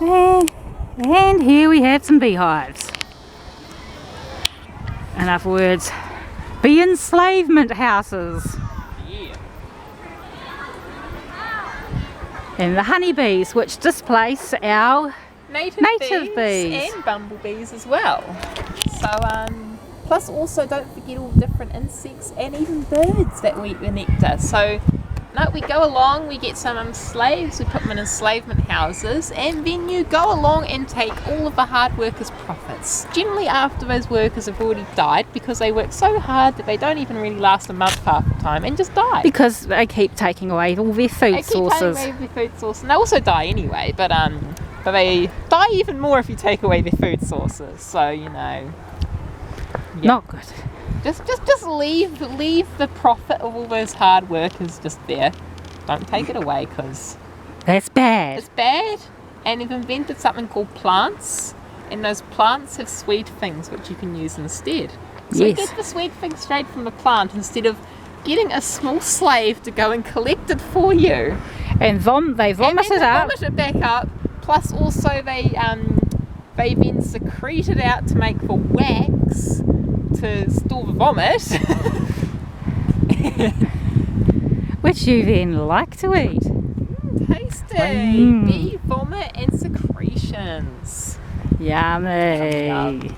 And here we have some beehives. In other words, bee enslavement houses. Yeah. And the honeybees, which displace our native bees. and bumblebees as well. So plus also don't forget all the different insects and even birds that we eat the nectar. So no, we go along, we get some slaves, we put them in enslavement houses, and then you go along and take all of the hard workers' profits. Generally after those workers have already died, because they work so hard that they don't even really last a month half the time and just die. Because they keep taking away all their food sources. They keep taking away their food source, and they also die anyway, but they die even more if you take away their food sources, so you know. Yeah. Not good. Just leave the profit of all those hard workers just there. Don't take it away, because That's bad. it's bad. And they've invented something called plants, and those plants have sweet things which you can use instead. So Yes. get the sweet thing straight from the plant instead of getting a small slave to go and collect it for you. And they vomit it up. Vomit it back up. Plus, also they then secrete it out to make the wax to store the vomit. Which you then like to eat. Tasty! Bee vomit and secretions. Yummy. Yum.